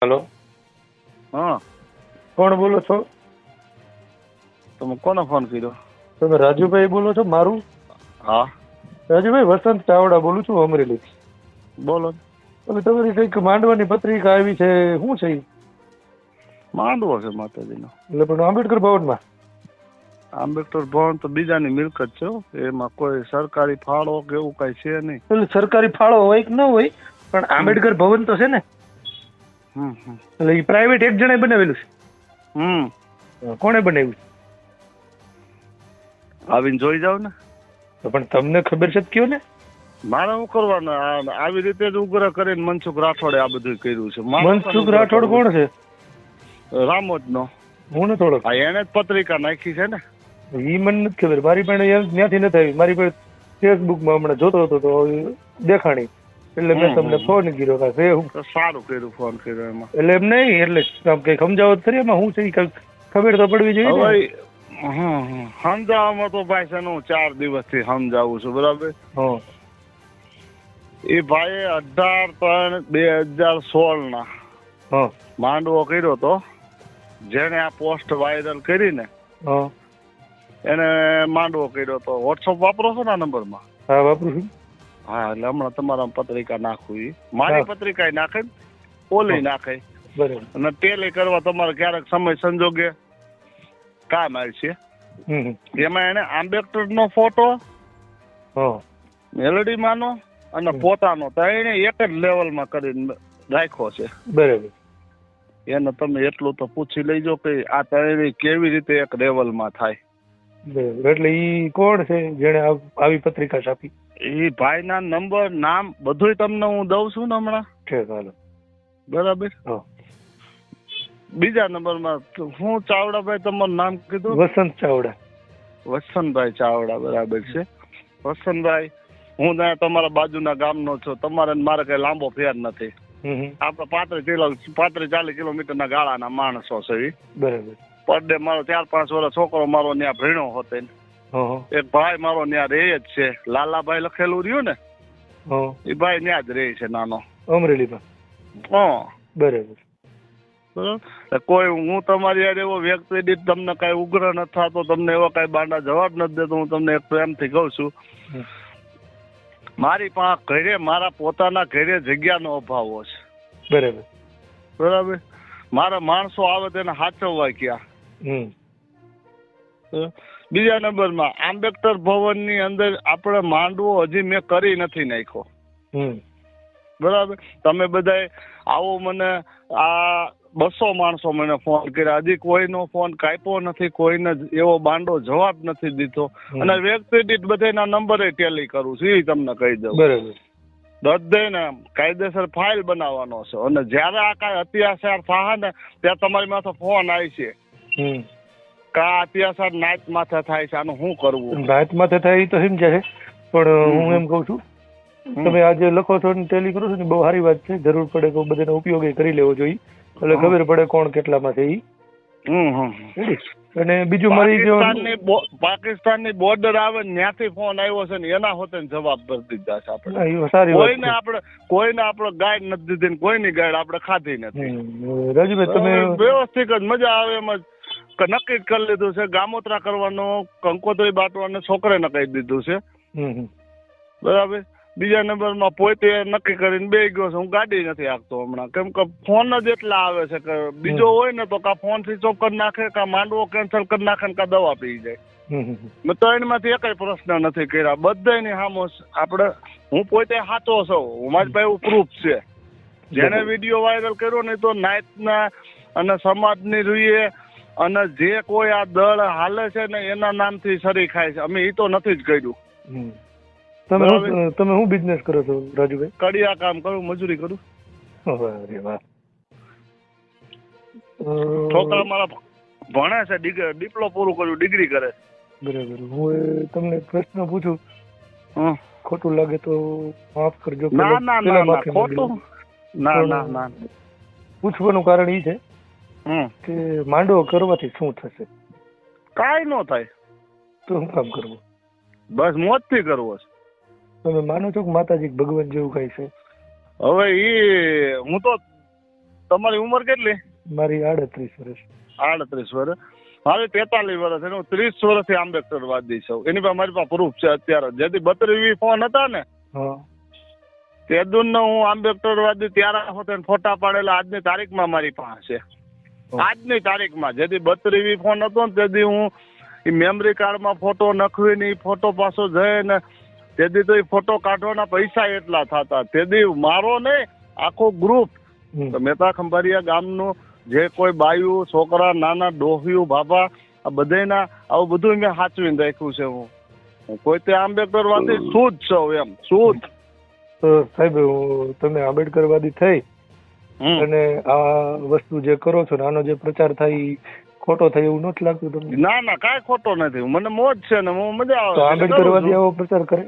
Hello, હા, કોણ બોલો છો? તમે કોને ફોન કર્યો? તમે રાજુભાઈ બોલો છો? મારું હા, રાજુભાઈ વસંત ચાવડા બોલું છું, અમરેલી. બોલો. હવે તમારી કંઈક માંડવાની પત્રિકા આવી છે, શું છે ઈ? માંડવો છે માતાજીનો. એટલે પણ આંબેડકર ભવનમાં? આંબેડકર ભવન તો બીજાની મિલકત છે હો. એમાં કોઈ સરકારી ફાળો કે એવું કઈ છે નહીં. એટલે સરકારી ફાળો હોય કે ન હોય, પણ આંબેડકર ભવન તો છે ને. હમ હમ એટલે એ પ્રાઇવેટ એક જણે બનાવેલું છે. હમ કોણે બનાવ્યું? આવીને જોઈ જાવ ને. તો પણ તમને ખબર છે તો કયો ને. મારે શું કરવાનું? આવી રીતે જ ઉગ્ર કરીને મનસુખ રાઠોડે આ બધું કર્યું છે. મનસુખ રાઠોડ કોણ છે? રામોદનો. હું નથી ઓળખતો. એને જ પત્રિકા નાખી છે ને. ઈ મને નથી ખબર. મારી પાસે ત્યાંથી નથી આવી. મારી પાસે ફેસબુકમાં હમણાં જોતો હતો તો દેખાણી, એટલે મેં તમને ફોન કર્યો. છે હું તો સારું કર્યું ફોન કર્યો એમાં. એટલે એમ નહીં, એટલે આમ કઈ સમજાવો તો ખરી એમાં હું છે ઈ કંઈક ખબર તો પડવી જોઈએ ને. હવે સમજાવવામાં તો ભાઈ છે ને, હું 4 દિવસથી સમજાવું છું, બરાબર. હા, એ ભાઈ 18/3/2016 હા, માંડવો કર્યો તો. જેને આ પોસ્ટ વાયરલ કરી ને હા, એને માંડવો કર્યો તો. વોટ્સઅપ વાપરો છો ને આ નંબરમાં? હા, વાપરું છું. હા, એટલે હમણાં તમારા પત્રિકા નાખવું. ઈ મારી પત્રિકા નાખે, ઓલી નાખે, બરાબર. અને ટેલી કરવા તમારે ક્યારેક સમય સંજોગે કામ આવશે. એમાં એને આંબેડકર નો ફોટો, મેલડી માનો અને પોતાનો ત્રણે એક જ લેવલમાં કરીને રાખ્યો છે. બરાબર. એને તમે એટલું તો પૂછી લેજો કે આ ત્રણે કેવી રીતે એક લેવલમાં થાય. બરાબર. એટલે ઈ કોણ છે જેને આવી પત્રિકા છાપી? એ ભાઈના નંબર, નામ બધું તમને હું દઉં છું ને હમણાં. છે, ચાલો. બરાબર. હા. બીજા નંબરમાં હું ચાવડાભાઈ, તમારું નામ કીધું? વસંત ચાવડા. વસંતભાઈ ચાવડા, બરાબર છે. વસંતભાઈ, હું ત્યાં તમારા બાજુના ગામનો છું. તમારે મારે કઈ લાંબો ફેર નથી. આપડે 35-40 કિલોમીટરના ગાળાના માણસો છે. બરાબર. પર ડે મારો 4-5 વર્ષ છોકરો મારો ત્યાં ભણ્યો હતો. એક ભાઈ મારો ત્યાં રહે જ છે, લાલાભાઈ લખેલું રહ્યું ને, એ ભાઈ ત્યાં જ રહે છે, નાનો, અમરેલીમાં. હા, બરાબર. બરાબર. કોઈ હું તમારી યાર એવો વ્યક્તિ દીઠ તમને કઈ ઉગ્ર નથી થતો, તમને એવા કઈ બાંડા જવાબ નથી દેતો, હું તમને એક પ્રેમથી કહું છું. મારી પાસે ઘરે, મારા પોતાના ઘરે જગ્યાનો અભાવ છે. બરાબર. બરાબર. મારા માણસો આવે તેને સાચવવા ક્યાં. બીજા નંબરમાં આંબેડકર ભવનની અંદર આપણે માંડવો હજી મેં કરી નથી નાખ્યો. બરાબર. તમે બધા આવો, મને આ 200 માણસો મને ફોન કર્યા, હજી કોઈનો ફોન કાપ્યો નથી, કોઈને એવો બાંડો જવાબ નથી દીધો. અને વ્યક્તિ દીઠ બધાના નંબરે ટેલી કરું છું, એ તમને કહી દઉં. બરાબર. દને કાયદેસર ફાઇલ બનાવવાનો છે, અને જયારે આ કાંઈ અત્યાચાર થાય ને ત્યાં તમારી માથે ફોન આવી છે કે આ અત્યાચાર નાત માથે થાય છે, આનું શું કરવું? નાત માથે થાય તો સમજાય, પણ હું એમ કઉ છું, તમે આજે લખો છો ને ટેલી કરો છો ને, બહુ સારી વાત છે. જરૂર પડે તો બધાનો ઉપયોગ કરી લેવો જોઈએ, એટલે ખબર પડે કોણ કેટલામાં છે ઈ. અને બીજું મારી પાકિસ્તાનની બોર્ડર આવે ત્યાંથી ફોન આવ્યો છે ને, એના હોતે જવાબ ભરી દીધા છે આપણે. કોઈને આપણે ગાઈડ નથી દીધી, કોઈની ગાઈડ આપણે ખાધી નથી. રાજુભાઈ, તમે વ્યવસ્થિત જ મજા આવે એમ જ નક્કી જ કરી લીધું છે. ગામોત્રા કરવાનો, કંકોત્રી બાટવાનો છોકરાને કહી દીધું છે. બરાબર. બીજા નંબરમાં પોતે નક્કી કરીને બે ગયો છે. હું ગાડી નથી હાંકતો હમણાં, કેમ કે ફોન જ એટલા આવે છે કે બીજો હોય ને તો કા ફોન સ્વિચ ઓફ કરી નાખે, કા માંડવો કેન્સલ કરી નાખે, કા દવા પી જાય. મેં તો એમાંથી એક પ્રશ્ન નથી કર્યા. બધાની સામો આપણે, હું પોતે સાચો છું, મારી પાસે પ્રૂફ છે. જેને વિડીયો વાયરલ કર્યો ને તો નાયતના અને સમાજની રૂએ અને જે કોઈ આ દળ હાલે છે ને એના નામથી સરી ખાય છે. અમે એ તો નથી જ કર્યું. તમે શું બિઝનેસ કરો છો રાજુભાઈ? કડિયા કામ કરું, મજૂરી કરું. છોકરા મારા ભણે છે, ડિપ્લો પૂરું કર્યું, ડિગ્રી કરે. બરાબર. હું તમને પ્રશ્ન પૂછું, ખોટું લાગે તો માફ કરજો. ના ખોટું ના. પૂછવાનું કારણ એ છે કે માંડવો કરવાથી શું થશે? કાંઈ ન થાય. તો શું કામ કરવું? બસ મોજથી કરવો છે. તમે માનો છો કે માતાજી ભગવાન જેવું કઈ છે? હવે હું તો તમારી ઉંમર કેટલી? મારી 38 વર્ષ. 38 વર્ષ. મારે 43 વર્ષ છે. હું 30 વર્ષથી આંબેડકરવાદી છું. એની પાસે મારી પાસે પ્રૂફ છે અત્યારે. જેથી 32 ફોન હતા ને હા તે દુનનો હું આંબેડકરવાદી ત્યારે હોતે ફોટા પાડેલા આજની તારીખમાં મારી પાસે છે. આજની તારીખમાં જેથી 32 ફોન હતો ને તેથી હું એ મેમરી કાર્ડમાં ફોટો નખવીને એ ફોટો પાછો જઈને તેથી તો એ ફોટો કાઢવાના પૈસા એટલા થતા. તેથી મારો ને આખો ગ્રુપ મહેતા ખંભાળિયા ગામનું જે કોઈ બાયું છોકરા નાના ડોહિયું બાબા આ બધાના આવું બધું મેં સાચવીને રાખ્યું છે. હું કોઈ તે આંબેડકરવાદી શું જ છું એમ શું. તો સાહેબ તમે આંબેડકરવાદી થઈ અને આ વસ્તુ જે કરો છો ને આનો જે પ્રચાર થાય ઈ ખોટો થાય એવું નથી લાગતું તમને? ના ના કાંઈ ખોટો નથી. મને મોજ છે ને હું મજા આવે. તો આંબેડકરવાદી આવો પ્રચાર કરે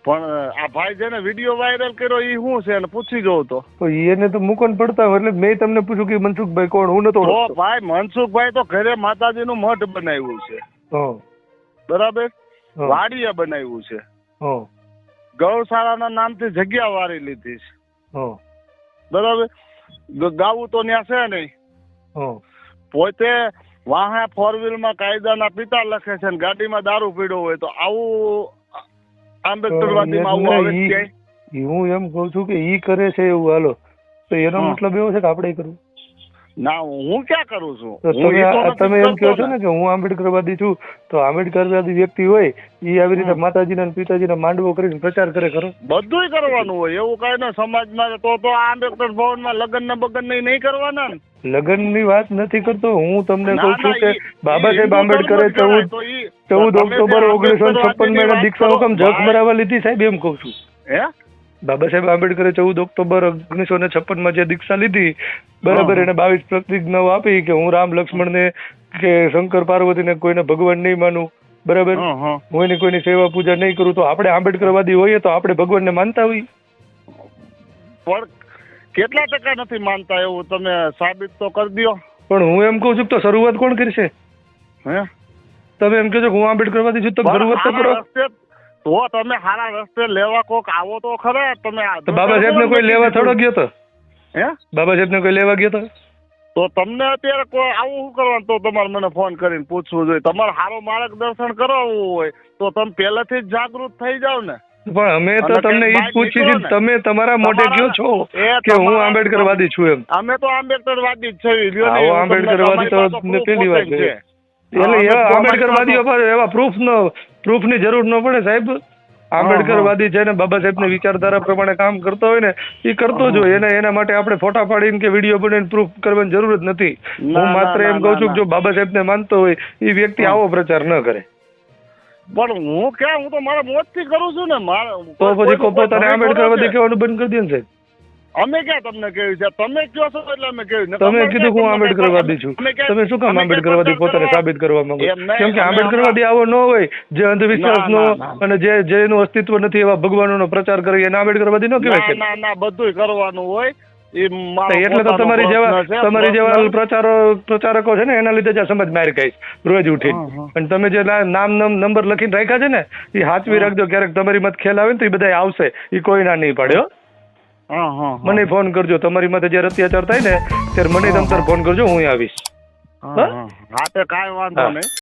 પણ આ ભાઈ જેને વિડીયો વાયરલ કર્યો એ શું છે એને પૂછી જોઉં તો એને તો મૂકન પડતા હોય. એટલે મેં તમને પૂછ્યું કે મનસુખભાઈ કોણ? હું નતો. ભાઈ મનસુખભાઈ તો ઘરે માતાજીનું મઠ બનાવ્યું છે. બરાબર. વાડીએ બનાવ્યું છે. ગૌશાળાના નામથી જગ્યા વારી લીધી છે. બરાબર. ગાવું તો ત્યાં છે નહીં. પોતે વાહે 4 વ્હીલમાં કાયદાના પિતા લખે છે ને ગાડીમાં દારૂ પીડ્યો હોય તો આવું આંબેડકરવાદીમાં આવું આવે છે. હું એમ કઉ છું કે ઈ કરે છે એવું હાલો તો એનો મતલબ એવો છે કે આપણે કરવું? ના હું ક્યાં કરું છું. તમે એમ કહો છો ને કે હું આંબેડકરવાદી છું તો આંબેડકરવાદી વ્યક્તિ હોય ઈ આવી રીતે માતાજીના પિતાજીના માંડવો કરીને પ્રચાર કરે ખરો? બધું કરવાનું હોય એવું કઈ ને સમાજમાં. તો આંબેડકર ભવનમાં લગ્ન ને બગન નહીં કરવાના ને. લગ્ન ની વાત નથી કરતો હું. તમને કહું છું કે બાબા સાહેબ આંબેડકરે 14 ઓક્ટોબર 1956 દીક્ષા હુકમ જગ બરાબર લીધી સાહેબ એમ કઉ છું. બાબા સાહેબ આંબેડકરે 14 ઓક્ટોબર 1956 જે દીક્ષા લીધી બરાબર એને 22 પ્રતિજ્ઞાઓ આપી કે હું રામ લક્ષ્મણ ને કે શંકર પાર્વતી ને કોઈને ભગવાન નહીં માનું. બરાબર. હું એની કોઈની સેવા પૂજા નહીં કરું. તો આપણે આંબેડકરવાદી હોઈએ તો આપણે ભગવાન ને માનતા હોઈએ? પણ કેટલા ટકા નથી માનતા એવું તમે સાબિત તો કરી દો. પણ હું એમ કઉ છું તો શરૂઆત કોણ કરશે? તમે એમ કહો છો હું આંબેડકરવાદી છું તો શરૂઆત તો કરો. તો તમે સારા રસ્તે લેવા કોક આવો તો ખરા. તમે બાબા સાહેબ ને કોઈ લેવા થોડો ગયો તો? બાબા સાહેબ ને કોઈ લેવા ગયો તો? તો તમને અત્યારે કોઈ આવું શું કરવાનું? તો તમારે મને ફોન કરીને પૂછવું જોઈએ. તમારે સારું માર્ગદર્શન કરાવવું હોય તો તમે પહેલાથી જ જાગૃત થઈ જાવ ને. પણ અમે તો તમને ઈ જ પૂછી છે. તમે તમારા મોઢે કહો છો કે હું આંબેડકરવાદી છું એમ. અમે તો આંબેડકરવાદી જ છીએ. આંબેડકરવાદી તો પેલી વાત છે. એટલે એવા આંબેડકરવાદીઓ પર એવા પ્રૂફની જરૂર ન પડે સાહેબ. આંબેડકરવાદી છે ને બાબા સાહેબ ની વિચારધારા પ્રમાણે કામ કરતો હોય ને એ કરતો જ હોય. એના માટે આપણે ફોટા પાડીને કે વિડીયો બનાવીને પ્રૂફ કરવાની જરૂર જ નથી. હું માત્ર એમ કઉ છું કે જો બાબા સાહેબ ને માનતો હોય એ વ્યક્તિ આવો પ્રચાર ન કરે. પણ હું ક્યાં હું તો મારા મોજથી કરું છું ને. તો પછી પોતાને આંબેડકરવાદી કહેવાનું બંધ કરી દે ને સાહેબ. અમે ક્યાં તમને કહ્યું છે? તમે કહો છો એટલે અમે કહ્યું. તમે કીધું હું આંબેડકરવાદી છું. તમે શું કામ આંબેડકરવાદી પોતાને સાબિત કરવા માંગો? કેમ કે આંબેડકરવાદી આવો ન હોય જે અંધવિશ્વાસ નો અને જેનું અસ્તિત્વ નથી એવા ભગવાનો નો પ્રચાર કરે એને આંબેડકરવાદી ન કહેવાય છે? ના ના બધું કરવાનું હોય. એટલે તો તમારી જેવા પ્રચારકો છે ને એના લીધે જ સમાજ માર ખાય રોજ ઉઠીને. અને તમે જે નામ નંબર લખીને રાખ્યા છે ને એ હાચવી રાખજો. ક્યારેક તમારી મત ખ્યાલ આવે ને તો એ બધા આવશે. એ કોઈ ના નહીં પાડ્યો. મને ફોન કરજો. તમારી માથે જયારે અત્યાચાર થાય ને ત્યારે મને તમતાર ફોન કરજો. હું આવીશ. હા તે કાંઈ વાંધો નહીં.